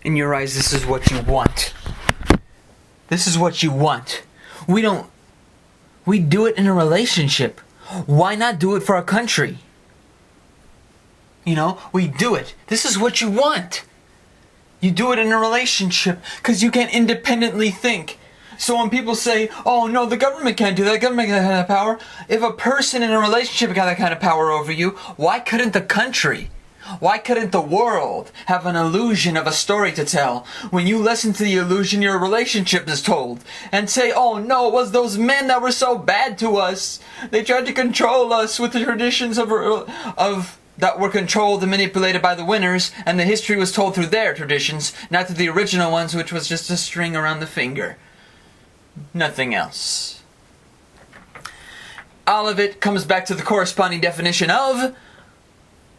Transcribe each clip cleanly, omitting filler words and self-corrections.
in your eyes, this is what you want. This is what you want. We do it in a relationship. Why not do it for our country? We do it. This is what you want. You do it in a relationship because you can independently think. So when people say, oh no, the government can't do that, the government can't have that power. If a person in a relationship got that kind of power over you, why couldn't the country? Why couldn't the world have an illusion of a story to tell? When you listen to the illusion your relationship is told, and say, oh no, it was those men that were so bad to us. They tried to control us with the traditions of that were controlled and manipulated by the winners, and the history was told through their traditions, not through the original ones, which was just a string around the finger. Nothing else. All of it comes back to the corresponding definition of,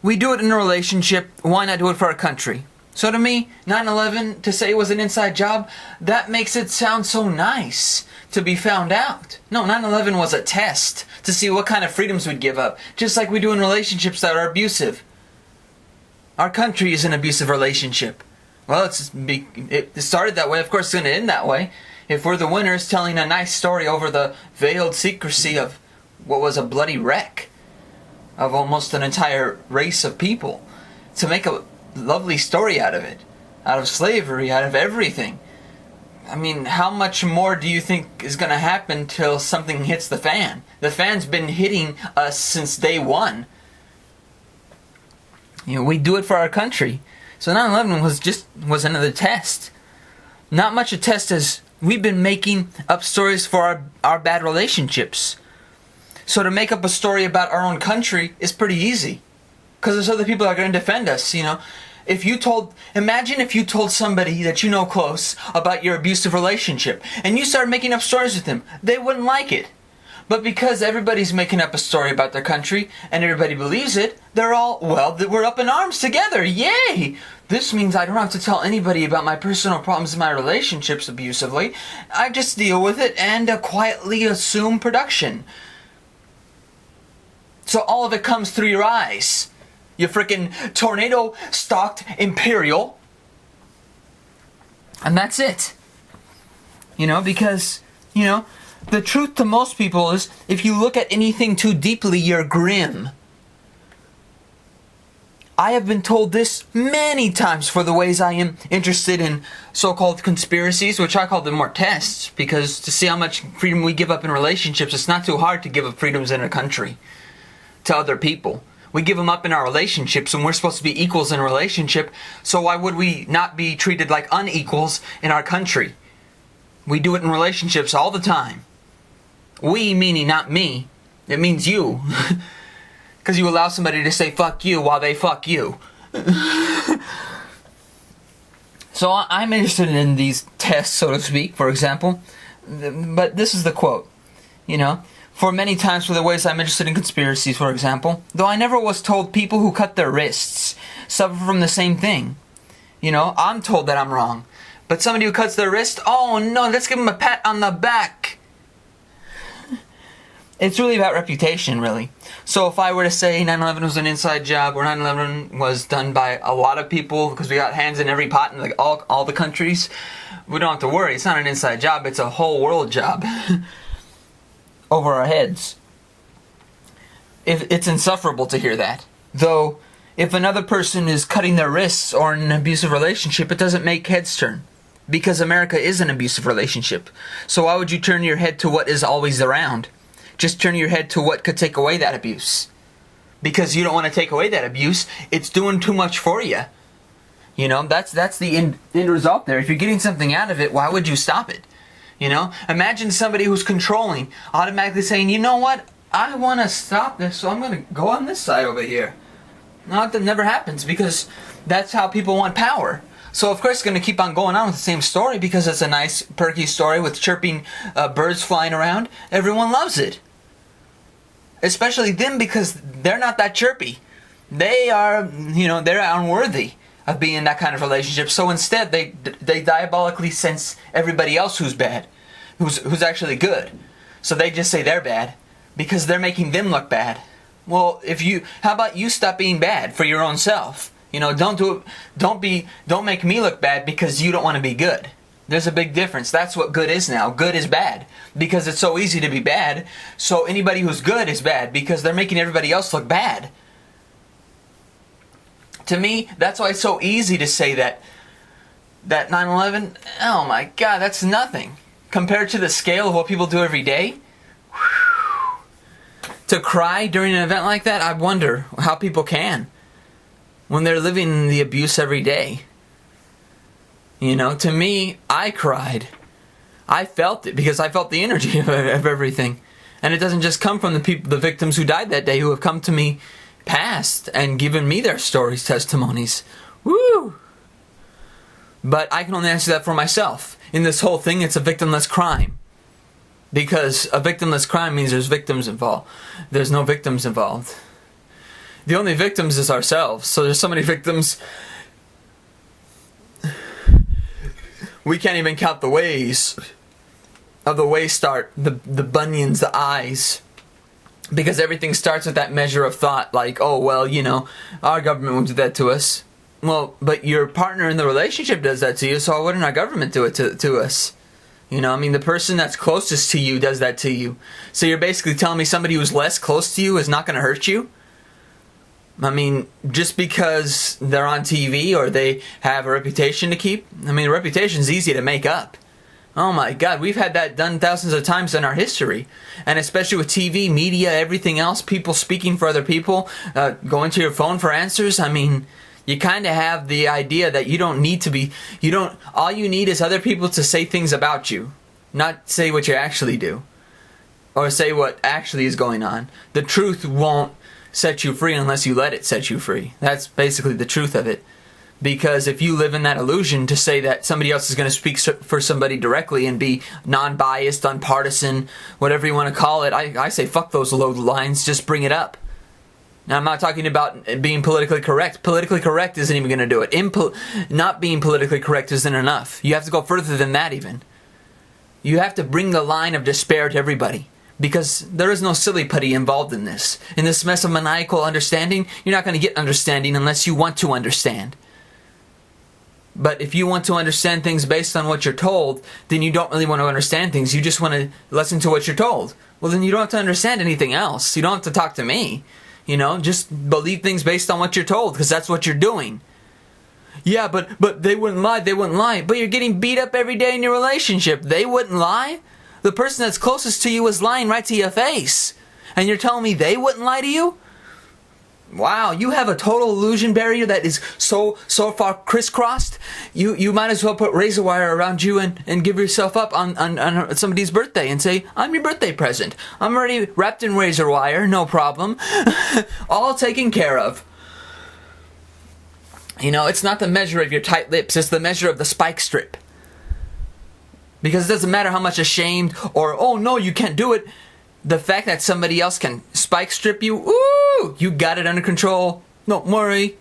we do it in a relationship, why not do it for our country? So to me, 9/11, to say it was an inside job, that makes it sound so nice to be found out. No, 9/11 was a test to see what kind of freedoms we'd give up, just like we do in relationships that are abusive. Our country is an abusive relationship. Well, it started that way, of course it's going to end that way. If we're the winners telling a nice story over the veiled secrecy of what was a bloody wreck of almost an entire race of people, to make a lovely story out of it, out of slavery, out of everything. I mean, how much more do you think is going to happen till something hits the fan? The fan's been hitting us since day one. We do it for our country. So 9/11 was another test. Not much a test as we've been making up stories for our bad relationships. So to make up a story about our own country is pretty easy. Because there's other people that are going to defend us, Imagine if you told somebody that you know close about your abusive relationship, and you started making up stories with them. They wouldn't like it. But because everybody's making up a story about their country, and everybody believes it, they're all, we're up in arms together, yay! This means I don't have to tell anybody about my personal problems in my relationships abusively. I just deal with it and quietly assume production. So all of it comes through your eyes. You freaking tornado-stalked Imperial. And that's it. Because, the truth to most people is, if you look at anything too deeply, you're grim. I have been told this many times for the ways I am interested in so-called conspiracies, which I call them more tests, because to see how much freedom we give up in relationships, it's not too hard to give up freedoms in a country to other people. We give them up in our relationships, and we're supposed to be equals in a relationship, so why would we not be treated like unequals in our country? We do it in relationships all the time. We, meaning not me. It means you. Because you allow somebody to say fuck you while they fuck you. So I'm interested in these tests, so to speak, for example. But this is the quote. For many times for the ways I'm interested in conspiracies, for example, though I never was told people who cut their wrists suffer from the same thing. I'm told that I'm wrong. But somebody who cuts their wrist, oh no, let's give them a pat on the back. It's really about reputation, really. So if I were to say 9/11 was an inside job, or 9/11 was done by a lot of people, because we got hands in every pot in all the countries, we don't have to worry. It's not an inside job, it's a whole world job. Over our heads. It's insufferable to hear that. Though, if another person is cutting their wrists or in an abusive relationship, it doesn't make heads turn. Because America is an abusive relationship. So why would you turn your head to what is always around? Just turn your head to what could take away that abuse. Because you don't want to take away that abuse. It's doing too much for you. That's the end result there. If you're getting something out of it, why would you stop it? Imagine somebody who's controlling automatically saying, you know what, I want to stop this, so I'm going to go on this side over here. No, that never happens, because that's how people want power. So of course it's going to keep on going on with the same story, because it's a nice perky story with chirping birds flying around. Everyone loves it. Especially them, because they're not that chirpy. They are, they're unworthy of being in that kind of relationship. So instead, they diabolically sense everybody else who's bad, who's actually good. So they just say they're bad because they're making them look bad. Well, how about you stop being bad for your own self? You know, don't make me look bad because you don't want to be good. There's a big difference. That's what good is now. Good is bad. Because it's so easy to be bad. So anybody who's good is bad because they're making everybody else look bad. To me, that's why it's so easy to say that 9/11, oh my God, that's nothing. Compared to the scale of what people do every day. To cry during an event like that, I wonder how people can. When they're living the abuse every day. You know, to me, I cried. I felt it because I felt the energy of everything. And it doesn't just come from the victims who died that day, who have come to me past and given me their stories, testimonies. Woo! But I can only answer that for myself. In this whole thing, it's a victimless crime. Because a victimless crime means there's victims involved. There's no victims involved. The only victims is ourselves. So there's so many victims. We can't even count the ways of the waist art, the bunions, the eyes. Because everything starts with that measure of thought, like, oh, well, you know, our government won't do that to us. Well, but your partner in the relationship does that to you, so why wouldn't our government do it to us? You know, I mean, the person that's closest to you does that to you. So you're basically telling me somebody who's less close to you is not going to hurt you? I mean, just because they're on TV or they have a reputation to keep? I mean, a reputation's easy to make up. Oh my God, we've had that done thousands of times in our history. And especially with TV, media, everything else, people speaking for other people, going to your phone for answers. I mean, you kind of have the idea that you don't need to be, all you need is other people to say things about you. Not say what you actually do. Or say what actually is going on. The truth won't set you free unless you let it set you free. That's basically the truth of it. Because if you live in that illusion to say that somebody else is going to speak for somebody directly and be non-biased, unpartisan, whatever you want to call it, I say fuck those low lines, just bring it up. Now I'm not talking about being politically correct. Politically correct isn't even going to do it. Not being politically correct isn't enough. You have to go further than that even. You have to bring the line of despair to everybody. Because there is no silly putty involved in this. In this mess of maniacal understanding, you're not going to get understanding unless you want to understand. But if you want to understand things based on what you're told, then you don't really want to understand things. You just want to listen to what you're told. Well, then you don't have to understand anything else. You don't have to talk to me. You know, just believe things based on what you're told, because that's what you're doing. Yeah, but they wouldn't lie, they wouldn't lie. But you're getting beat up every day in your relationship. They wouldn't lie? The person that's closest to you is lying right to your face. And you're telling me they wouldn't lie to you? Wow, you have a total illusion barrier that is so far crisscrossed. You might as well put razor wire around you and give yourself up on somebody's birthday and say, I'm your birthday present. I'm already wrapped in razor wire, no problem. All taken care of. You know, it's not the measure of your tight lips, it's the measure of the spike strip. Because it doesn't matter how much ashamed or, oh no, you can't do it. The fact that somebody else can spike strip you, ooh, you got it under control. Don't worry.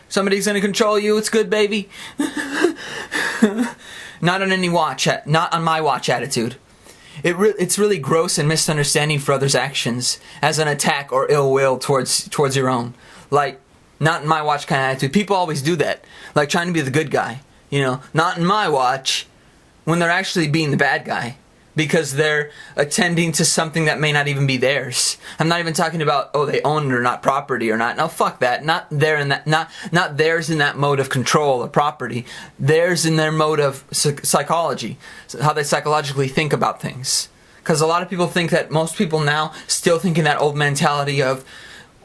Somebody's gonna control you. It's good, baby. Not on my watch attitude. It's really gross and misunderstanding for others' actions as an attack or ill will towards your own. Like, not in my watch kind of attitude. People always do that. Like trying to be the good guy. You know, not in my watch. When they're actually being the bad guy. Because they're attending to something that may not even be theirs. I'm not even talking about, oh, they own it or not property or not. No, fuck that. Not theirs in that mode of control or property. Theirs in their mode of psychology. How they psychologically think about things. Because a lot of people think that most people now still think in that old mentality of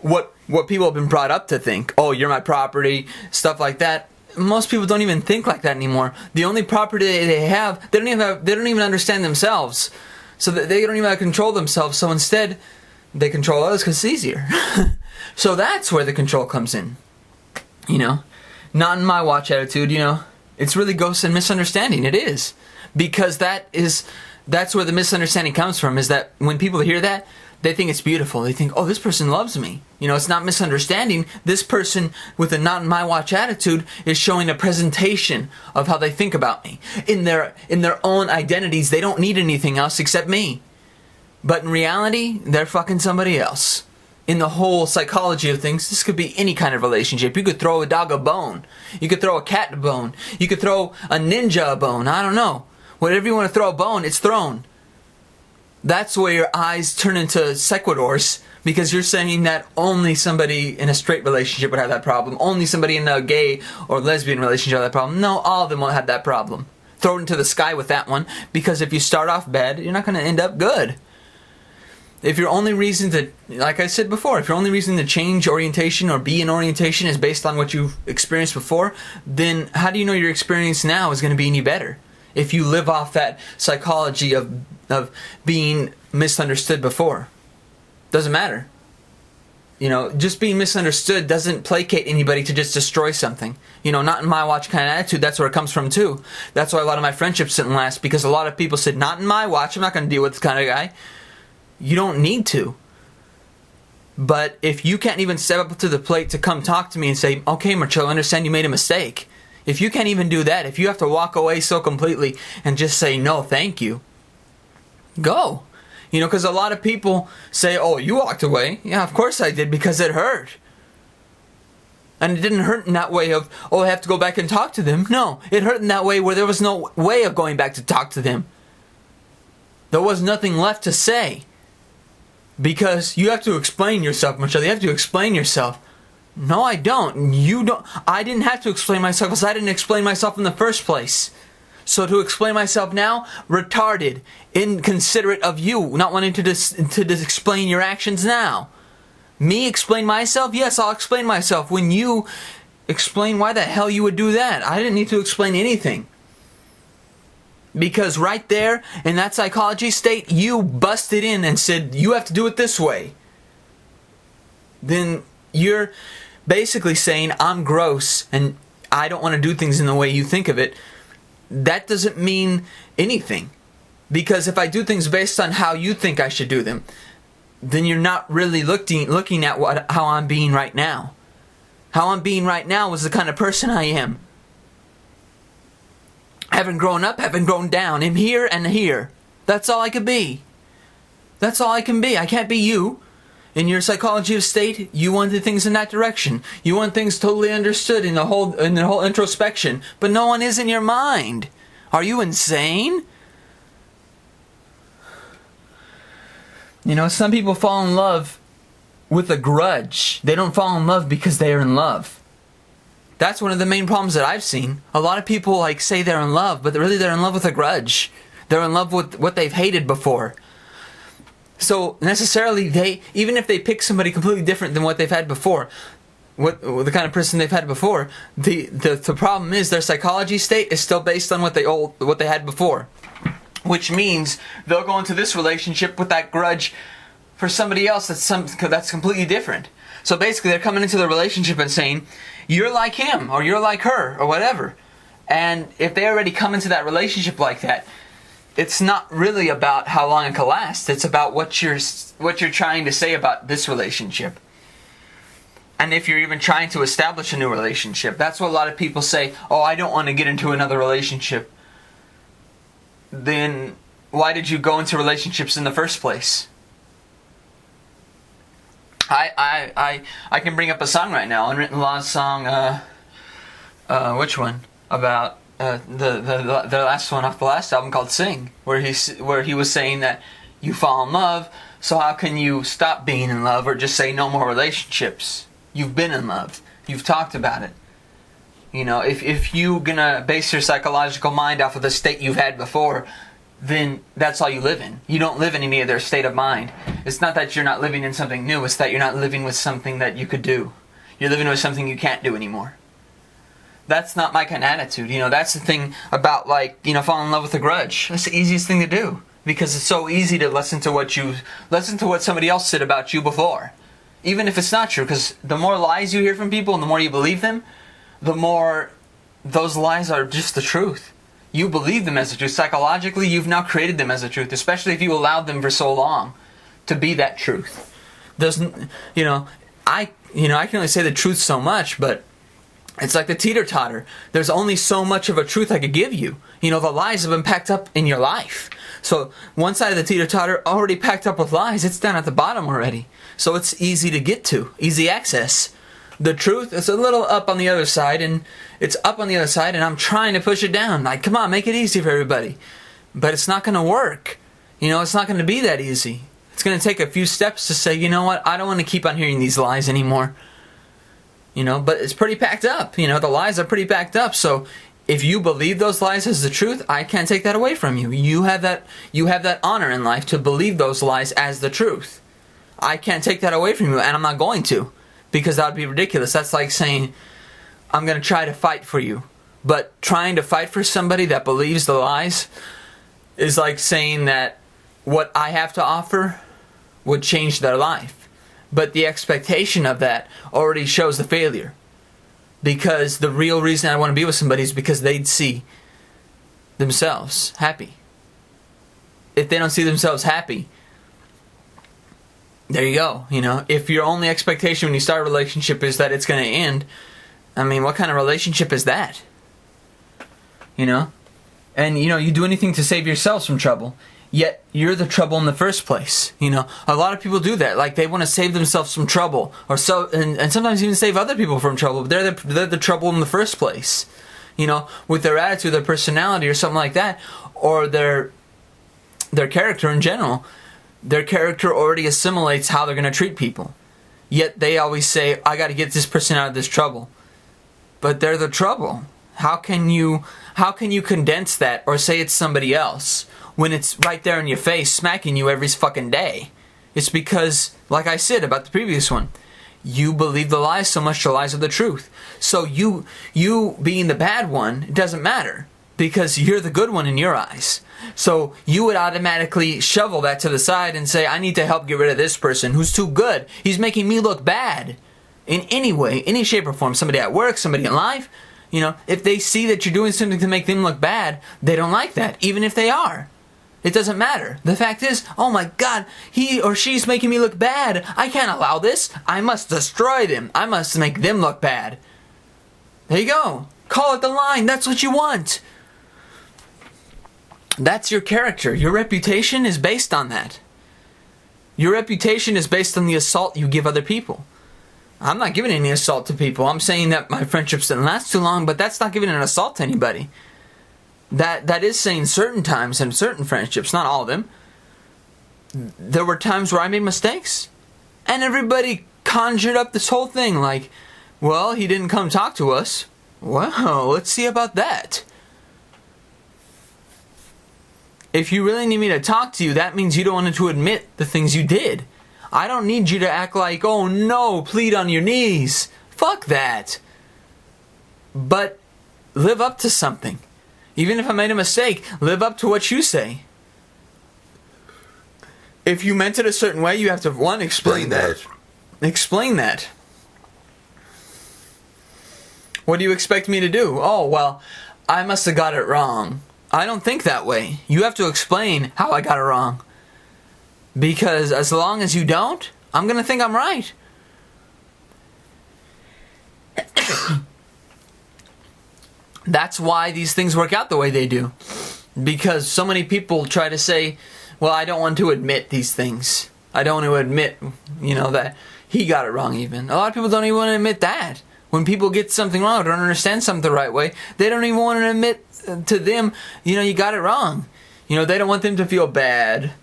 what people have been brought up to think. Oh, you're my property. Stuff like that. Most people don't even think like that anymore. The only property they have, they don't even understand themselves. So that they don't even have to control themselves. So instead, they control others because it's easier. So that's where the control comes in. You know? Not in my watch attitude, you know. It's really ghosts and misunderstanding. It is. Because that's where the misunderstanding comes from, is that when people hear that, they think it's beautiful. They think, oh, this person loves me. You know, it's not misunderstanding. This person with a not in my watch attitude is showing a presentation of how they think about me. In their own identities, they don't need anything else except me. But in reality, they're fucking somebody else. in the whole psychology of things, this could be any kind of relationship. You could throw a dog a bone. You could throw a cat a bone. You could throw a ninja a bone. I don't know. Whatever you want to throw a bone, it's thrown. That's where your eyes turn into sequiturs, because you're saying that only somebody in a straight relationship would have that problem. Only somebody in a gay or lesbian relationship would have that problem. No, all of them will have that problem. Throw it into the sky with that one, because if you start off bad, you're not going to end up good. If your only reason to, like I said before, if your only reason to change orientation or be in orientation is based on what you've experienced before, then how do you know your experience now is going to be any better? If you live off that psychology of being misunderstood before. Doesn't matter. Just being misunderstood doesn't placate anybody to just destroy something. Not in my watch kind of attitude. That's where it comes from too. That's why a lot of my friendships didn't last, because a lot of people said, not in my watch, I'm not going to deal with this kind of guy. You don't need to. But if you can't even step up to the plate to come talk to me and say, okay, Marcello, I understand you made a mistake. If you can't even do that, if you have to walk away so completely and just say, no, thank you, go. Because a lot of people say, oh, you walked away. Yeah, of course I did, because it hurt. And it didn't hurt in that way of, oh, I have to go back and talk to them. No, it hurt in that way where there was no way of going back to talk to them. There was nothing left to say. Because you have to explain yourself, Marcello. You have to explain yourself. No, I don't. You don't. I didn't have to explain myself because I didn't explain myself in the first place. So to explain myself now, retarded, inconsiderate of you, not wanting to explain your actions now. Me explain myself? Yes, I'll explain myself. When you explain why the hell you would do that, I didn't need to explain anything. Because right there, in that psychology state, you busted in and said, you have to do it this way. Then you're basically saying, I'm gross and I don't want to do things in the way you think of it. That doesn't mean anything. Because if I do things based on how you think I should do them, then you're not really looking at how I'm being right now. How I'm being right now is the kind of person I am. Haven't grown up, haven't grown down. I'm here and here. That's all I could be. That's all I can be. I can't be you. In your psychology of state, you wanted things in that direction. You want things totally understood in the whole introspection. But no one is in your mind. Are you insane? Some people fall in love with a grudge. They don't fall in love because they are in love. That's one of the main problems that I've seen. A lot of people say they're in love, but really they're in love with a grudge. They're in love with what they've hated before. So necessarily even if they pick somebody completely different than what they've had before, the kind of person they've had before, the problem is their psychology state is still based on what they had before. Which means they'll go into this relationship with that grudge for somebody else that's completely different. So basically they're coming into the relationship and saying, you're like him, or you're like her, or whatever. And if they already come into that relationship like that, it's not really about how long it can last. It's about what you're trying to say about this relationship. And if you're even trying to establish a new relationship. That's what a lot of people say, oh, I don't want to get into another relationship. Then why did you go into relationships in the first place? I can bring up a song right now, Unwritten Laws song, which one? About the last one off the last album called Sing, where he was saying that you fall in love, so how can you stop being in love or just say no more relationships? You've been in love. You've talked about it. If you're gonna base your psychological mind off of the state you've had before, then that's all you live in. You don't live in any other state of mind. It's not that you're not living in something new, it's that you're not living with something that you could do. You're living with something you can't do anymore. That's not my kind of attitude. That's the thing about falling in love with a grudge. That's the easiest thing to do. Because it's so easy to listen to what somebody else said about you before. Even if it's not true, because the more lies you hear from people and the more you believe them, the more those lies are just the truth. You believe them as the truth. Psychologically, you've now created them as the truth, especially if you allowed them for so long to be that truth. I can only say the truth so much, but It's like the teeter-totter. There's only so much of a truth I could give you. You know, the lies have been packed up in your life. So one side of the teeter-totter already packed up with lies. It's down at the bottom already. So it's easy to get to. Easy access. The truth is a little up on the other side, and it's up on the other side, and I'm trying to push it down. Like, come on, make it easy for everybody. But it's not going to work. You know, it's not going to be that easy. It's going to take a few steps to say, you know what, I don't want to keep on hearing these lies anymore. You know, but it's pretty packed up. You know, the lies are pretty packed up. So if you believe those lies as the truth, I can't take that away from you. You have that honor in life to believe those lies as the truth. I can't take that away from you, and I'm not going to, because that would be ridiculous. That's like saying, I'm going to try to fight for you. But trying to fight for somebody that believes the lies is like saying that what I have to offer would change their life. But the expectation of that already shows the failure. Because the real reason I want to be with somebody is because they'd see themselves happy. If they don't see themselves happy, there you go. You know, if your only expectation when you start a relationship is that it's going to end, I mean, what kind of relationship is that? You know? And, you know, you do anything to save yourselves from trouble. Yet, you're the trouble in the first place. You know, a lot of people do that. Like, they want to save themselves from trouble. Or and sometimes even save other people from trouble. But they're the trouble in the first place. You know, with their attitude, their personality, or something like that. Or their character in general. Their character already assimilates how they're going to treat people. Yet, they always say, I got to get this person out of this trouble. But they're the trouble. How can you condense that or say it's somebody else when it's right there in your face smacking you every fucking day? It's because, like I said about the previous one, you believe the lies so much the lies are the truth. So you being the bad one, it doesn't matter because you're the good one in your eyes. So you would automatically shovel that to the side and say, I need to help get rid of this person who's too good. He's making me look bad in any way, any shape or form. Somebody at work, somebody in life. You know, if they see that you're doing something to make them look bad, they don't like that, even if they are. It doesn't matter. The fact is, oh my God, he or she's making me look bad. I can't allow this. I must destroy them. I must make them look bad. There you go. Call it the line. That's what you want. That's your character. Your reputation is based on that. Your reputation is based on the assault you give other people. I'm not giving any assault to people. I'm saying that my friendships didn't last too long, but that's not giving an assault to anybody. That is saying certain times and certain friendships, not all of them. There were times where I made mistakes. And everybody conjured up this whole thing like, well, he didn't come talk to us. Well, let's see about that. If you really need me to talk to you, that means you don't want to admit the things you did. I don't need you to act like, oh no, plead on your knees. Fuck that. But live up to something. Even if I made a mistake, live up to what you say. If you meant it a certain way, you have to, one, explain that. Explain that. What do you expect me to do? Oh, well, I must have got it wrong. I don't think that way. You have to explain how I got it wrong. Because as long as you don't, I'm going to think I'm right. That's why these things work out the way they do. Because so many people try to say, well, I don't want to admit these things. I don't want to admit, that he got it wrong even. A lot of people don't even want to admit that. When people get something wrong or don't understand something the right way, they don't even want to admit to them, you got it wrong. They don't want them to feel bad.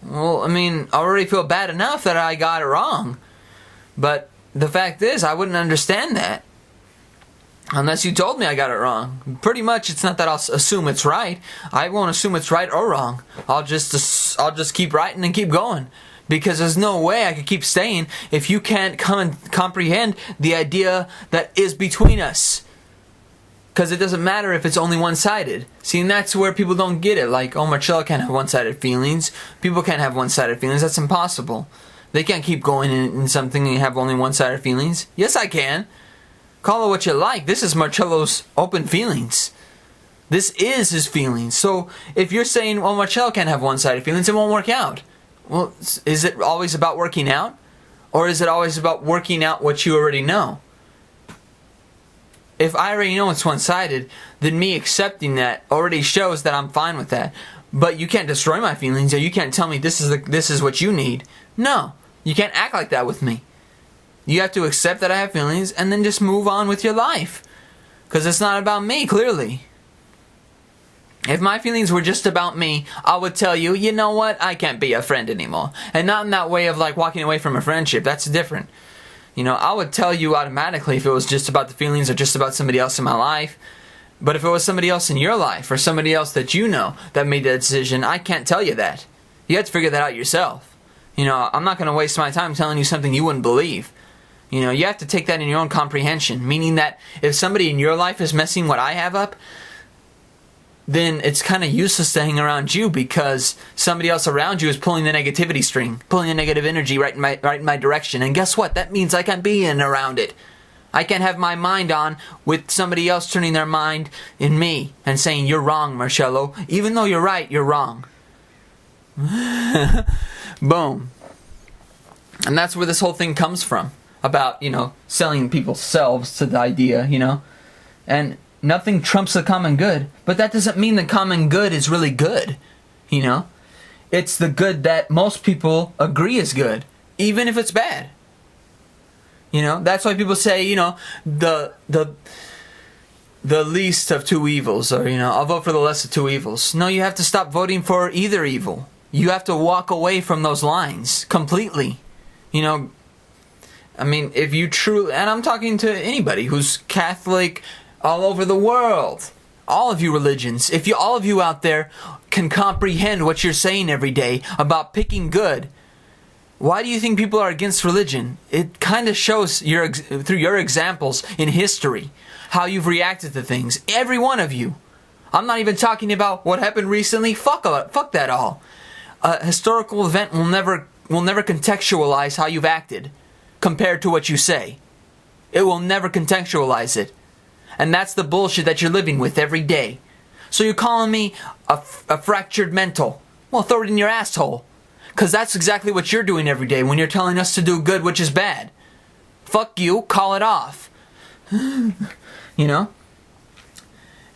Well, I already feel bad enough that I got it wrong. But the fact is, I wouldn't understand that unless you told me I got it wrong. Pretty much, it's not that I'll assume it's right. I won't assume it's right or wrong. I'll just keep writing and keep going. Because there's no way I could keep staying if you can't come and comprehend the idea that is between us. Because it doesn't matter if it's only one-sided. See, and that's where people don't get it. Like, oh, Marcello can't have one-sided feelings. People can't have one-sided feelings. That's impossible. They can't keep going in something and have only one-sided feelings. Yes, I can. Call it what you like. This is Marcello's open feelings. This is his feelings. So, if you're saying, well, Marcello can't have one-sided feelings, it won't work out. Well, is it always about working out? Or is it always about working out what you already know? if I already know it's one-sided, then me accepting that already shows that I'm fine with that. But you can't destroy my feelings, or you can't tell me this is what you need. No, you can't act like that with me. You have to accept that I have feelings and then just move on with your life. Because it's not about me, clearly. If my feelings were just about me, I would tell you, you know what, I can't be a friend anymore. And not in that way of like walking away from a friendship. That's different. You know, I would tell you automatically if it was just about the feelings or just about somebody else in my life. But if it was somebody else in your life or somebody else that you know that made that decision, I can't tell you that. You have to figure that out yourself. You know, I'm not going to waste my time telling you something you wouldn't believe. You know, you have to take that in your own comprehension. Meaning that if somebody in your life is messing what I have up, then it's kind of useless to hang around you because somebody else around you is pulling the negativity string, pulling the negative energy right in my direction. And guess what? That means I can't be in around it. I can't have my mind on with somebody else turning their mind in me and saying, you're wrong, Marcello. Even though you're right, you're wrong. Boom. And that's where this whole thing comes from. About, you know, selling people's selves to the idea, you know. And nothing trumps the common good. But that doesn't mean the common good is really good, you know. It's the good that most people agree is good, even if it's bad. You know, that's why people say, you know, the least of two evils, or, you know, I'll vote for the less of two evils. No, you have to stop voting for either evil. You have to walk away from those lines completely. You know, I mean, if you truly, and I'm talking to anybody who's Catholic all over the world, all of you religions, if you, all of you out there can comprehend what you're saying every day about picking good, why do you think people are against religion? It kind of shows through your examples in history how you've reacted to things. Every one of you. I'm not even talking about what happened recently. Fuck that all. A historical event will never contextualize how you've acted compared to what you say. It will never contextualize it. And that's the bullshit that you're living with every day. So you're calling me a fractured mental. Well, throw it in your asshole. Because that's exactly what you're doing every day when you're telling us to do good, which is bad. Fuck you, call it off. You know?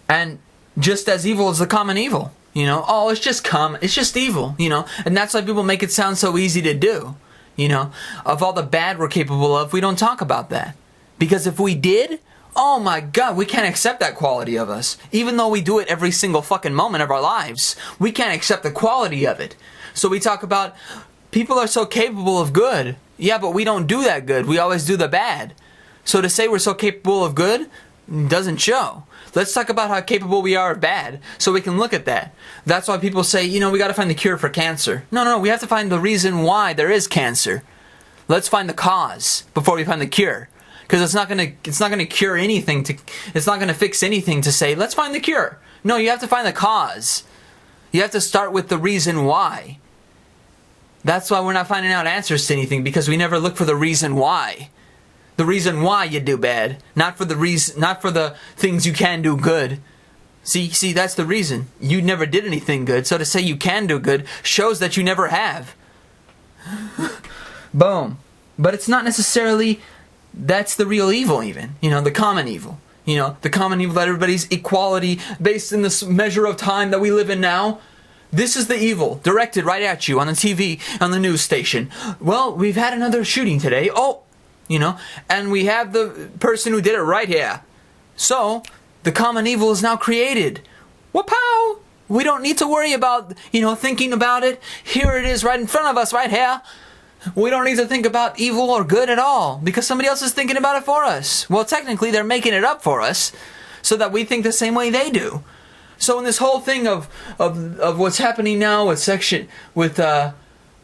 And just as evil is the common evil. You know? Oh, it's just evil. You know? And that's why people make it sound so easy to do. You know? Of all the bad we're capable of, we don't talk about that. Because if we did, oh my God, we can't accept that quality of us. Even though we do it every single fucking moment of our lives. We can't accept the quality of it. So we talk about people are so capable of good. Yeah, but we don't do that good. We always do the bad. So to say we're so capable of good doesn't show. Let's talk about how capable we are of bad so we can look at that. That's why people say, you know, we got to find the cure for cancer. No, we have to find the reason why there is cancer. Let's find the cause before we find the cure. Because it's not going to cure anything it's not going to fix anything to say, let's find the cure. No, you have to find the cause. You have to start with the reason why. That's why we're not finding out answers to anything, because we never look for the reason why. The reason why you do bad, not for the things you can do good. See, that's the reason. You never did anything good, so to say you can do good shows that you never have. Boom. But it's not necessarily that's the real evil even, you know, the common evil. You know, the common evil that everybody's equality based in this measure of time that we live in now. This is the evil directed right at you on the TV, on the news station. Well, we've had another shooting today. Oh, you know, and we have the person who did it right here. So, the common evil is now created. Whoop-pow! We don't need to worry about, you know, thinking about it. Here it is right in front of us right here. We don't need to think about evil or good at all because somebody else is thinking about it for us. Well, technically, they're making it up for us so that we think the same way they do. So in this whole thing of what's happening now with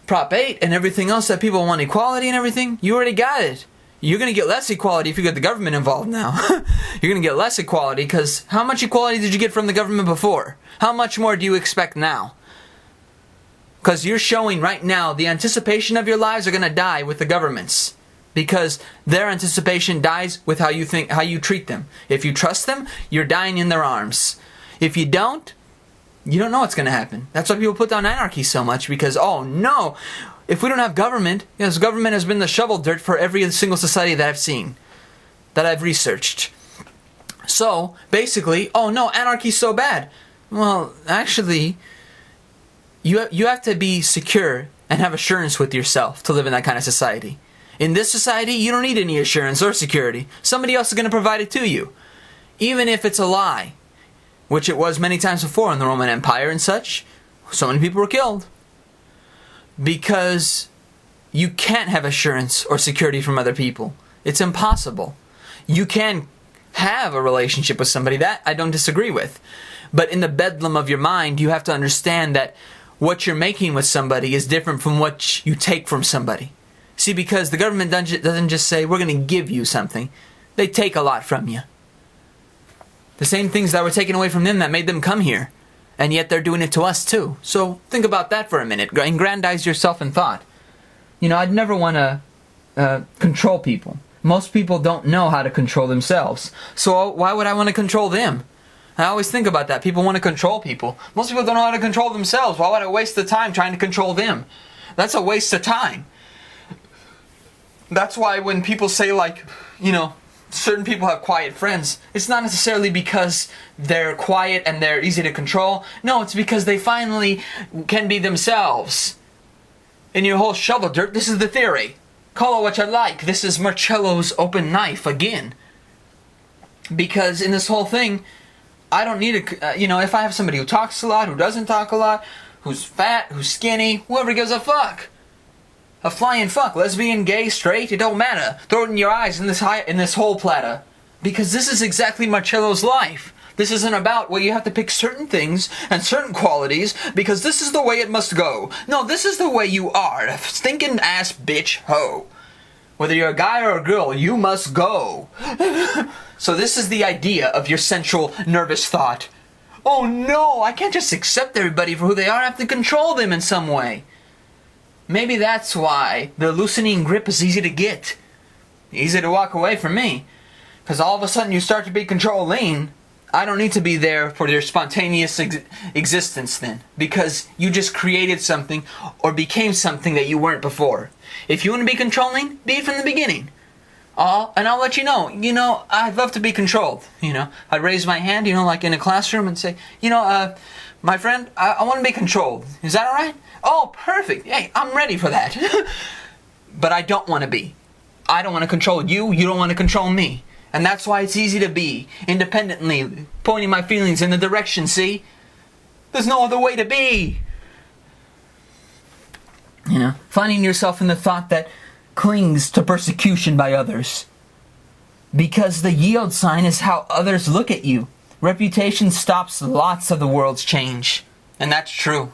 Prop 8 and everything else that people want equality and everything, you already got it. You're going to get less equality if you get the government involved now. You're going to get less equality because how much equality did you get from the government before? How much more do you expect now? Because you're showing right now the anticipation of your lives are going to die with the governments. Because their anticipation dies with how you treat them. If you trust them, you're dying in their arms. If you don't know what's going to happen. That's why people put down anarchy so much. Because, oh no, if we don't have government, because government has been the shovel dirt for every single society that I've seen, that I've researched. So, basically, oh no, anarchy's so bad. Well, actually, you have to be secure and have assurance with yourself to live in that kind of society. In this society, you don't need any assurance or security. Somebody else is going to provide it to you. Even if it's a lie, which it was many times before in the Roman Empire and such. So many people were killed. Because you can't have assurance or security from other people. It's impossible. You can have a relationship with somebody, that I don't disagree with. But in the bedlam of your mind, you have to understand that what you're making with somebody is different from what you take from somebody. See, because the government doesn't just say, we're going to give you something. They take a lot from you. The same things that were taken away from them that made them come here. And yet they're doing it to us too. So think about that for a minute. Aggrandize yourself in thought. You know, I'd never want to control people. Most people don't know how to control themselves. So why would I want to control them? I always think about that. People want to control people. Most people don't know how to control themselves. Why would I waste the time trying to control them? That's a waste of time. That's why when people say, like, you know, certain people have quiet friends, it's not necessarily because they're quiet and they're easy to control. No, it's because they finally can be themselves. In your whole shovel dirt, this is the theory. Call it what you like. This is Marcello's open knife again. Because in this whole thing, I don't need a, you know, if I have somebody who talks a lot, who doesn't talk a lot, who's fat, who's skinny, whoever gives a fuck. A flying fuck, lesbian, gay, straight, it don't matter. Throw it in your eyes in this whole platter. Because this is exactly Marcello's life. This isn't about, well, you have to pick certain things and certain qualities because this is the way it must go. No, this is the way you are, a stinking ass bitch hoe. Whether you're a guy or a girl, you must go. So this is the idea of your central nervous thought. Oh no, I can't just accept everybody for who they are, I have to control them in some way. Maybe that's why the loosening grip is easy to get. Easy to walk away from me. Because all of a sudden you start to be controlling. I don't need to be there for your spontaneous existence then. Because you just created something or became something that you weren't before. If you want to be controlling, be it from the beginning. And I'll let you know. You know, I'd love to be controlled. You know, I'd raise my hand, you know, like in a classroom and say, you know, my friend, I want to be controlled. Is that alright? Oh, perfect. Hey, I'm ready for that. But I don't want to be. I don't want to control you. You don't want to control me. And that's why it's easy to be independently, pointing my feelings in the direction, see? There's no other way to be. You know, finding yourself in the thought that clings to persecution by others. Because the yield sign is how others look at you. Reputation stops lots of the world's change. And that's true.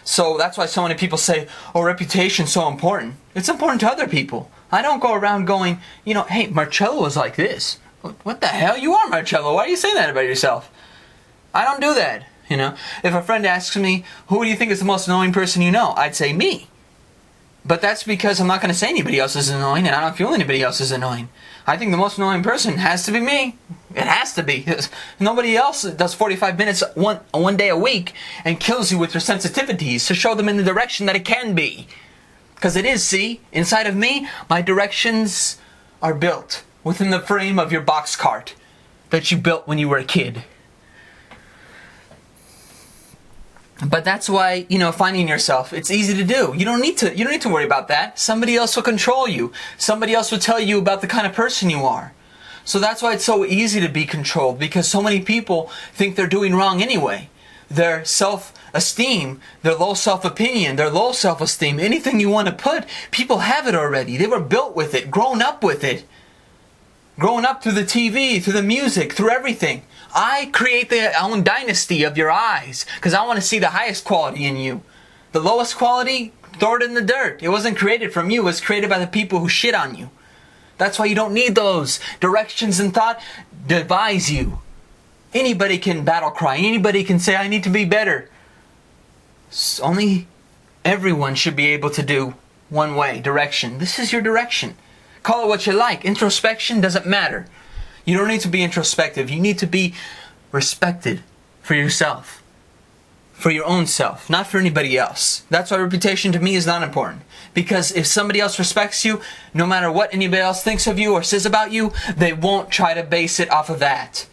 So that's why so many people say, oh, reputation's so important. It's important to other people. I don't go around going, you know, hey, Marcello was like this. What the hell? You are Marcello. Why are you saying that about yourself? I don't do that. You know, if a friend asks me, who do you think is the most annoying person you know? I'd say me. But that's because I'm not going to say anybody else is annoying, and I don't feel anybody else is annoying. I think the most annoying person has to be me. It has to be. Nobody else does 45 minutes one day a week and kills you with your sensitivities to show them in the direction that it can be. Because it is, see? Inside of me, my directions are built within the frame of your box cart that you built when you were a kid. But that's why, you know, finding yourself, it's easy to do. You don't need to worry about that. Somebody else will control you. Somebody else will tell you about the kind of person you are. So that's why it's so easy to be controlled, because so many people think they're doing wrong anyway. Their self-esteem, their low self-opinion, their low self-esteem, anything you want to put, people have it already. They were built with it, grown up with it. Growing up through the TV, through the music, through everything. I create the own dynasty of your eyes because I want to see the highest quality in you. The lowest quality, throw it in the dirt. It wasn't created from you. It was created by the people who shit on you. That's why you don't need those. Directions and thought devise you. Anybody can battle cry. Anybody can say, I need to be better. Only everyone should be able to do one way, direction. This is your direction. Call it what you like. Introspection doesn't matter. You don't need to be introspective. You need to be respected for yourself. for your own self, not for anybody else. That's why reputation to me is not important. Because if somebody else respects you, no matter what anybody else thinks of you or says about you, they won't try to base it off of that.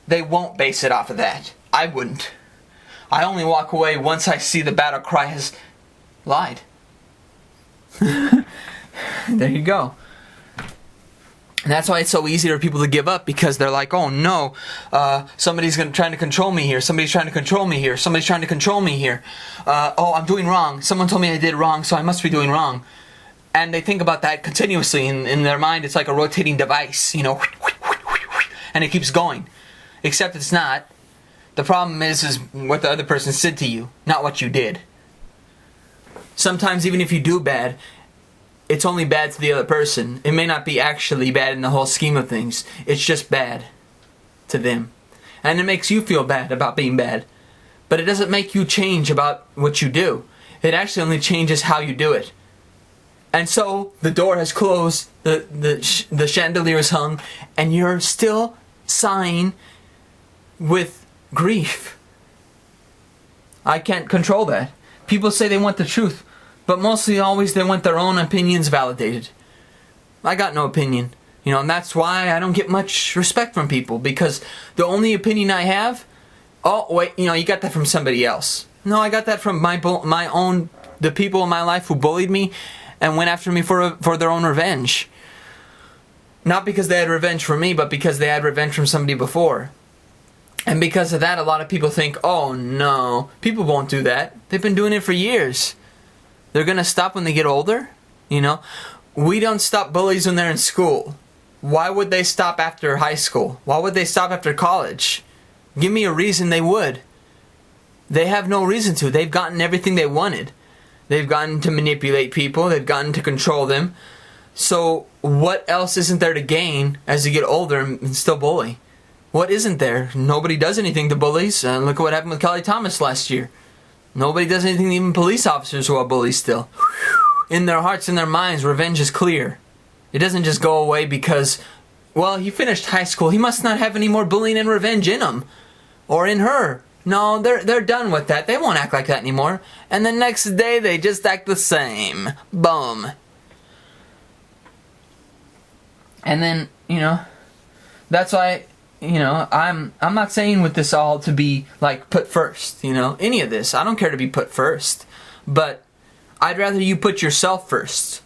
They won't base it off of that. I wouldn't. I only walk away once I see the battle cry has lied. There you go. And that's why it's so easy for people to give up, because they're like, oh no, somebody's trying to control me here. Somebody's trying to control me here. Somebody's trying to control me here. Oh, I'm doing wrong. Someone told me I did wrong, so I must be doing wrong. And they think about that continuously. In their mind, it's like a rotating device, you know, and it keeps going. Except it's not. The problem is what the other person said to you, not what you did. Sometimes even if you do bad, it's only bad to the other person. It may not be actually bad in the whole scheme of things. It's just bad to them. And it makes you feel bad about being bad. But it doesn't make you change about what you do. It actually only changes how you do it. And so the door has closed, the chandelier is hung, and you're still sighing with grief. I can't control that. People say they want the truth, but mostly always they want their own opinions validated. I got no opinion, you know, and that's why I don't get much respect from people, because the only opinion I have, oh wait, you know, you got that from somebody else. No, I got that from the people in my life who bullied me and went after me for their own revenge. Not because they had revenge for me, but because they had revenge from somebody before. And because of that, a lot of people think, oh no, people won't do that. They've been doing it for years. They're going to stop when they get older? You know? We don't stop bullies when they're in school. Why would they stop after high school? Why would they stop after college? Give me a reason they would. They have no reason to. They've gotten everything they wanted. They've gotten to manipulate people. They've gotten to control them. So what else isn't there to gain as you get older and still bully? What isn't there? Nobody does anything to bullies. Look at what happened with Kelly Thomas last year. Nobody does anything to even police officers who are bullies still. In their hearts and their minds, revenge is clear. It doesn't just go away because, well, he finished high school. He must not have any more bullying and revenge in him. Or in her. No, they're done with that. They won't act like that anymore. And the next day, they just act the same. Boom. And then, you know, that's why, you know, I'm not saying with this all to be like put first, you know, any of this. I don't care to be put first, but I'd rather you put yourself first.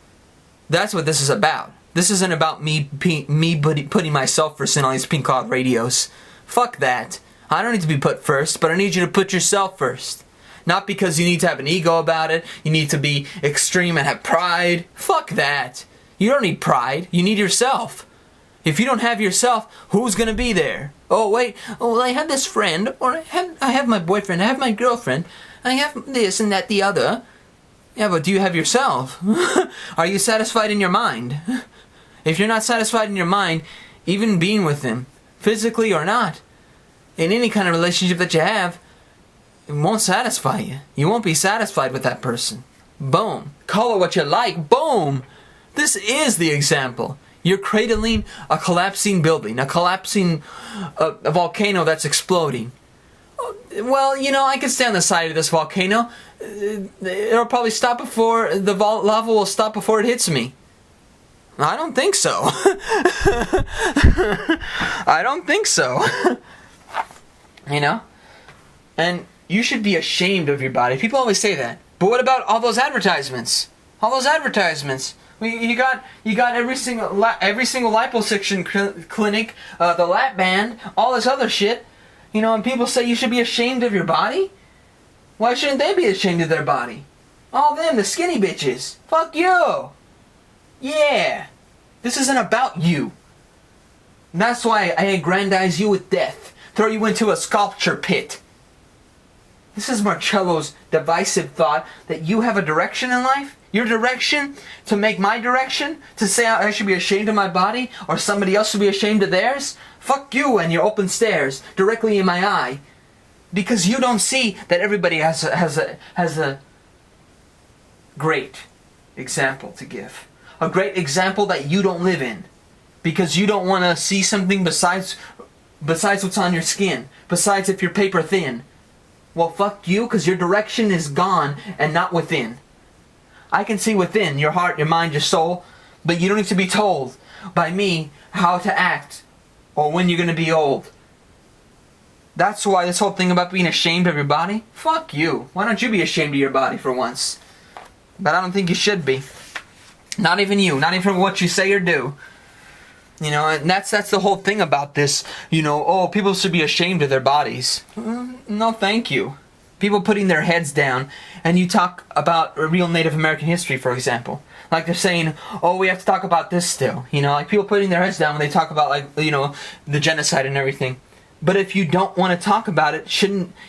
That's what this is about. This isn't about me putting myself first in all these pink cloud radios. Fuck that. I don't need to be put first, but I need you to put yourself first. Not because you need to have an ego about it, you need to be extreme and have pride. Fuck that. You don't need pride, you need yourself. If you don't have yourself, who's gonna be there? Oh wait, oh I have this friend, or I have my boyfriend, I have my girlfriend, I have this and that the other. Yeah, but do you have yourself? Are you satisfied in your mind? If you're not satisfied in your mind, even being with them, physically or not, in any kind of relationship that you have, it won't satisfy you. You won't be satisfied with that person. Boom. Call it what you like. Boom. This is the example. You're cradling a collapsing building, a volcano that's exploding. Well, you know, I can stay on the side of this volcano. It'll probably stop before the lava will stop before it hits me. I don't think so. I don't think so. You know? And you should be ashamed of your body. People always say that. But what about all those advertisements? All those advertisements. You got every single liposuction clinic, the lap band, all this other shit. You know, and people say you should be ashamed of your body? Why shouldn't they be ashamed of their body? All them, the skinny bitches. Fuck you. Yeah. This isn't about you. And that's why I aggrandize you with death. Throw you into a sculpture pit. This is Marcello's divisive thought that you have a direction in life. Your direction to make my direction, to say I should be ashamed of my body, or somebody else should be ashamed of theirs. Fuck you and your open stares directly in my eye, because you don't see that everybody has a great example to give, a great example that you don't live in, because you don't want to see something besides what's on your skin, besides if you're paper thin. Well, fuck you, because your direction is gone and not within. I can see within your heart, your mind, your soul, but you don't need to be told by me how to act or when you're going to be old. That's why this whole thing about being ashamed of your body, fuck you. Why don't you be ashamed of your body for once? But I don't think you should be. Not even you. Not even what you say or do. You know, and that's the whole thing about this. You know, oh, people should be ashamed of their bodies. No, thank you. People putting their heads down, and you talk about real Native American history, for example. Like they're saying, oh, we have to talk about this still. You know, like people putting their heads down when they talk about, like, you know, the genocide and everything. But if you don't want to talk about it,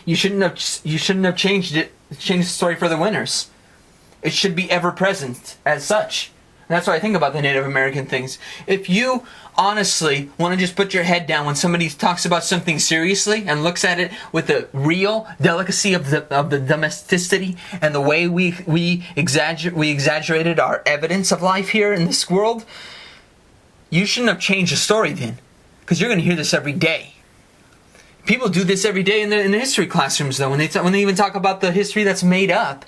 you shouldn't have changed the story for the winners. It should be ever present as such. And that's what I think about the Native American things. If you honestly want to just put your head down when somebody talks about something seriously and looks at it with the real delicacy of the domesticity and the way we exaggerated our evidence of life here in this world, you shouldn't have changed the story then, because you're going to hear this every day. People do this every day in the history classrooms, though, when they even talk about the history that's made up.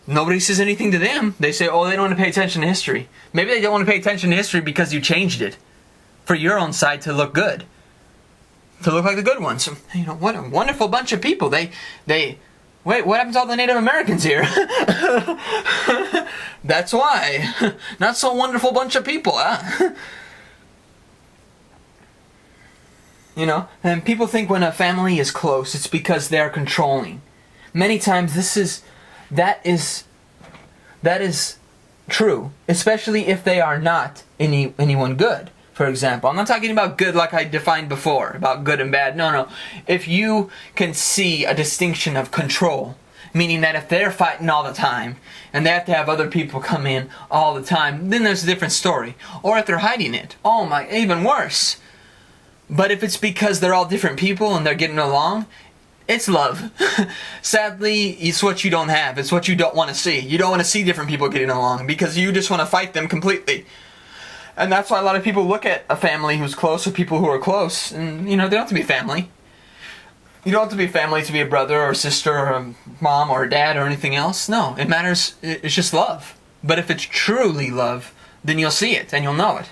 Nobody says anything to them. They say, oh, they don't want to pay attention to history. Maybe they don't want to pay attention to history because you changed it for your own side to look good, to look like the good ones. You know, what a wonderful bunch of people. Wait, what happened to all the Native Americans here? That's why. Not so wonderful bunch of people, huh? You know, and people think when a family is close, it's because they're controlling. Many times that is true, especially if they are not anyone good. For example, I'm not talking about good like I defined before, about good and bad. No. If you can see a distinction of control, meaning that if they're fighting all the time and they have to have other people come in all the time, then there's a different story. Or if they're hiding it, oh my, even worse. But if it's because they're all different people and they're getting along, it's love. Sadly, it's what you don't have. It's what you don't want to see. You don't want to see different people getting along because you just want to fight them completely. And that's why a lot of people look at a family who's close or people who are close, and, you know, they don't have to be family. You don't have to be family to be a brother or a sister or a mom or a dad or anything else. No, it matters. It's just love. But if it's truly love, then you'll see it and you'll know it.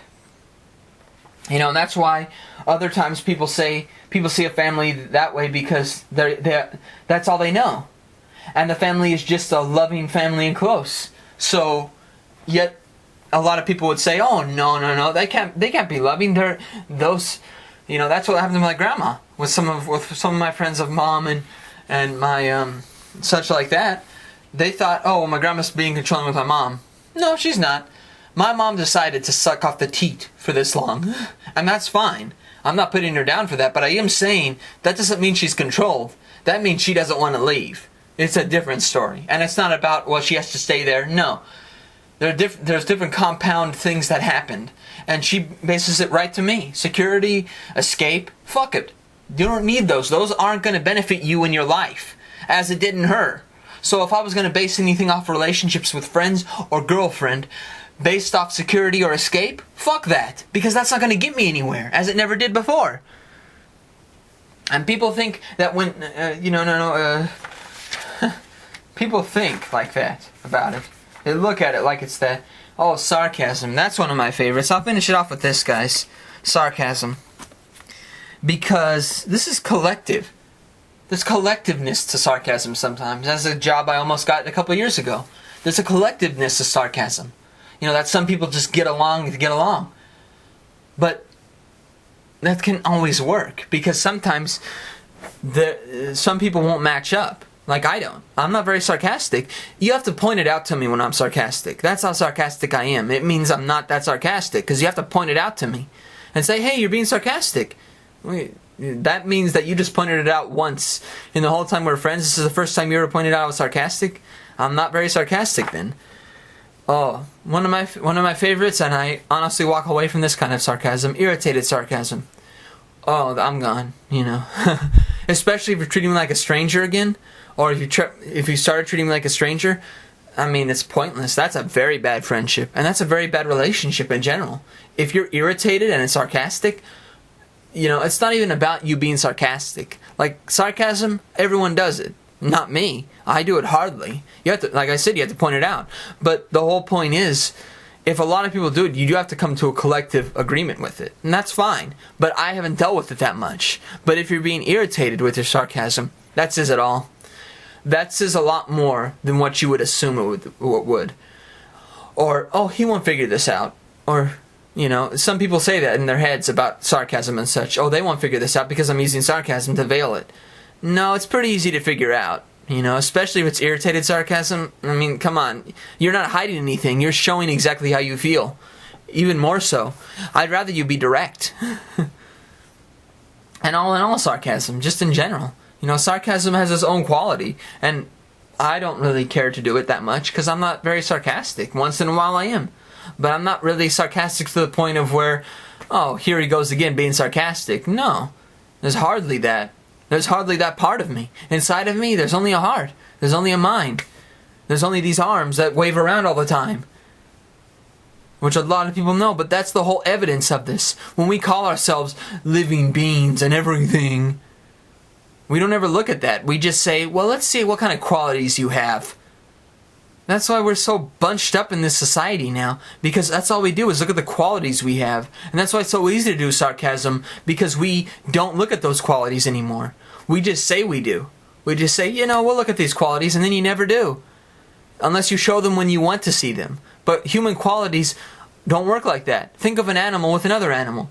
You know, and that's why other times people see a family that way because that's all they know. And the family is just a loving family and close. So, yet a lot of people would say, oh, no, they can't be loving. Those, you know, that's what happened to my grandma with some of my friends of mom and my such like that. They thought, oh, well, my grandma's being controlling with my mom. No, she's not. My mom decided to suck off the teat for this long, and that's fine. I'm not putting her down for that, but I am saying that doesn't mean she's controlled. That means she doesn't want to leave. It's a different story, and it's not about, well, she has to stay there. No. There's different compound things that happened, and she bases it right to me. Security, escape, fuck it. You don't need those. Those aren't going to benefit you in your life, as it did in her. So if I was going to base anything off relationships with friends or girlfriend, based off security or escape, fuck that. Because that's not going to get me anywhere, as it never did before. And people think that when, people think like that about it. They look at it like it's that, oh, sarcasm. That's one of my favorites. I'll finish it off with this, guys. Sarcasm. Because this is collective. There's collectiveness to sarcasm sometimes. That's a job I almost got a couple of years ago. There's a collectiveness to sarcasm. You know, that some people just get along to get along. But that can always work, because sometimes some people won't match up. Like I don't. I'm not very sarcastic. You have to point it out to me when I'm sarcastic. That's how sarcastic I am. It means I'm not that sarcastic, because you have to point it out to me. And say, hey, you're being sarcastic. That means that you just pointed it out once. In the whole time we were friends, this is the first time you ever pointed out I was sarcastic? I'm not very sarcastic then. Oh, one of my favorites, and I honestly walk away from this kind of sarcasm, irritated sarcasm. Oh, I'm gone, you know. Especially if you're treating me like a stranger again, or if you started treating me like a stranger, I mean, it's pointless. That's a very bad friendship, and that's a very bad relationship in general. If you're irritated and it's sarcastic, you know, it's not even about you being sarcastic. Like, sarcasm, everyone does it. Not me. I do it hardly. You have to, like I said, you have to point it out. But the whole point is, if a lot of people do it, you do have to come to a collective agreement with it. And that's fine. But I haven't dealt with it that much. But if you're being irritated with your sarcasm, that says it all. That says a lot more than what you would assume it would. Or, oh, he won't figure this out. Or, you know, some people say that in their heads about sarcasm and such. Oh, they won't figure this out because I'm using sarcasm to veil it. No, it's pretty easy to figure out. You know, especially if it's irritated sarcasm. I mean, come on. You're not hiding anything. You're showing exactly how you feel. Even more so. I'd rather you be direct. And all in all, sarcasm, just in general. You know, sarcasm has its own quality. And I don't really care to do it that much because I'm not very sarcastic. Once in a while I am. But I'm not really sarcastic to the point of where, oh, here he goes again being sarcastic. No. There's hardly that. There's hardly that part of me. Inside of me, there's only a heart. There's only a mind. There's only these arms that wave around all the time. Which a lot of people know, but that's the whole evidence of this. When we call ourselves living beings and everything, we don't ever look at that. We just say, well, let's see what kind of qualities you have. That's why we're so bunched up in this society now. Because that's all we do is look at the qualities we have. And that's why it's so easy to do sarcasm. Because we don't look at those qualities anymore. We just say we do. We just say, you know, we'll look at these qualities, and then you never do. Unless you show them when you want to see them. But human qualities don't work like that. Think of an animal with another animal.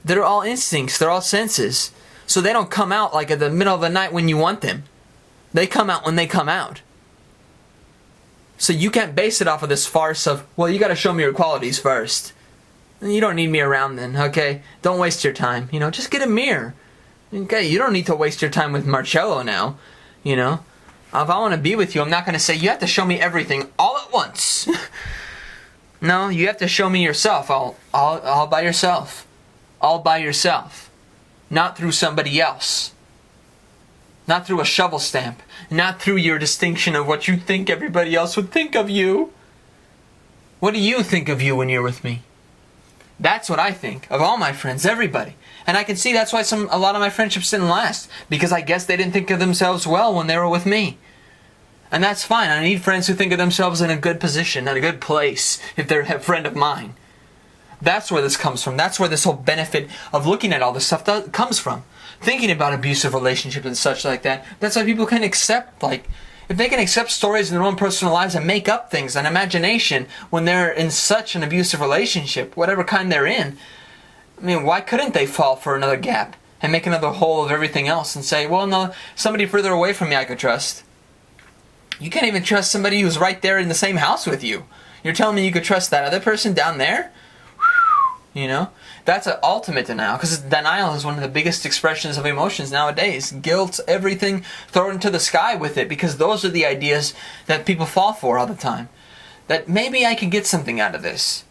They're all instincts. They're all senses. So they don't come out like at the middle of the night when you want them. They come out when they come out. So you can't base it off of this farce of, well, you got to show me your qualities first. You don't need me around then, okay? Don't waste your time. You know, just get a mirror. Okay, you don't need to waste your time with Marcello now. You know, if I want to be with you, I'm not going to say, you have to show me everything all at once. No, you have to show me yourself all by yourself. All by yourself. Not through somebody else. Not through a shovel stamp. Not through your distinction of what you think everybody else would think of you. What do you think of you when you're with me? That's what I think of all my friends, everybody. And I can see that's why a lot of my friendships didn't last. Because I guess they didn't think of themselves well when they were with me. And that's fine. I need friends who think of themselves in a good position, in a good place, if they're a friend of mine. That's where this comes from. That's where this whole benefit of looking at all this stuff comes from. Thinking about abusive relationships and such like that. That's why people can accept, like, if they can accept stories in their own personal lives and make up things and imagination when they're in such an abusive relationship, whatever kind they're in, I mean, why couldn't they fall for another gap and make another hole of everything else and say, well, no, somebody further away from me I could trust. You can't even trust somebody who's right there in the same house with you. You're telling me you could trust that other person down there? You know? That's an ultimate denial, because denial is one of the biggest expressions of emotions nowadays. Guilt, everything, throw it into the sky with it, because those are the ideas that people fall for all the time. That maybe I could get something out of this.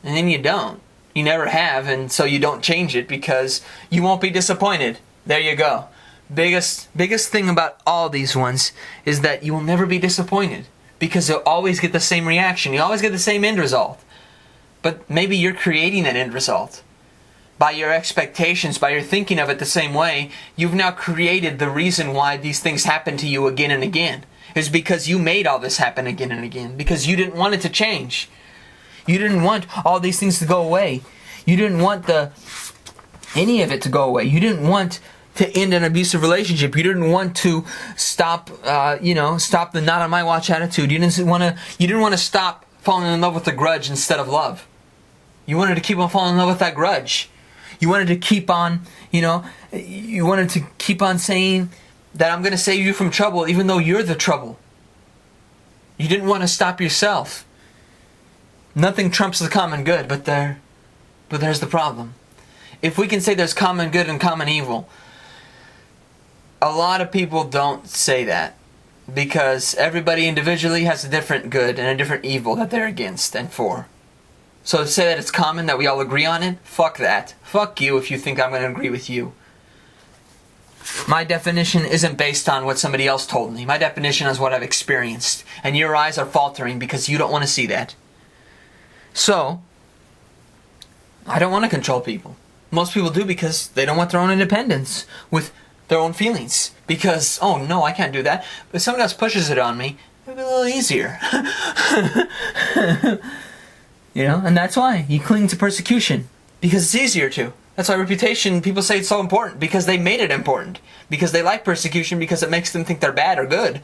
And then you don't. You never have, and so you don't change it because you won't be disappointed. There you go. Biggest thing about all these ones is that you will never be disappointed, because you'll always get the same reaction. You always get the same end result. But maybe you're creating that end result. By your expectations, by your thinking of it the same way, you've now created the reason why these things happen to you again and again. It's because you made all this happen again and again. Because you didn't want it to change. You didn't want all these things to go away. You didn't want any of it to go away. You didn't want to end an abusive relationship. You didn't want to stop the not on my watch attitude. You didn't want to stop falling in love with the grudge instead of love. You wanted to keep on falling in love with that grudge. You wanted to keep on, you wanted to keep on saying that I'm going to save you from trouble even though you're the trouble. You didn't want to stop yourself. Nothing trumps the common good, but there's the problem. If we can say there's common good and common evil, a lot of people don't say that. Because everybody individually has a different good and a different evil that they're against and for. So to say that it's common, that we all agree on it, fuck that. Fuck you if you think I'm going to agree with you. My definition isn't based on what somebody else told me. My definition is what I've experienced. And your eyes are faltering because you don't want to see that. So, I don't want to control people. Most people do because they don't want their own independence. With their own feelings. Because, oh no, I can't do that. But if someone else pushes it on me, it'll be a little easier. You know, and that's why you cling to persecution. Because it's easier to. That's why reputation, people say it's so important. Because they made it important. Because they like persecution because it makes them think they're bad or good.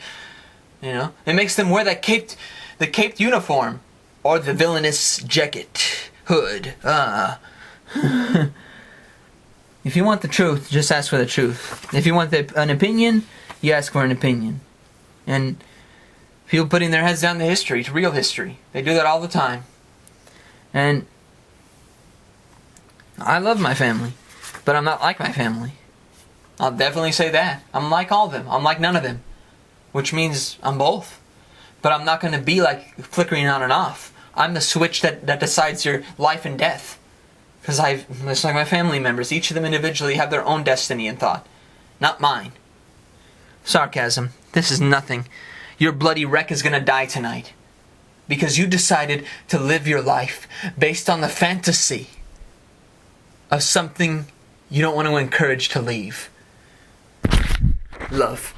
You know, it makes them wear the caped uniform. Or the villainous jacket, hood. If you want the truth, just ask for the truth. If you want an opinion, you ask for an opinion. And people putting their heads down to history, to real history. They do that all the time. And I love my family, but I'm not like my family. I'll definitely say that. I'm like all of them. I'm like none of them. Which means I'm both. But I'm not going to be like flickering on and off. I'm the switch that decides your life and death. Because it's like my family members. Each of them individually have their own destiny and thought. Not mine. Sarcasm. This is nothing. Your bloody wreck is going to die tonight. Because you decided to live your life based on the fantasy of something you don't want to encourage to leave. Love.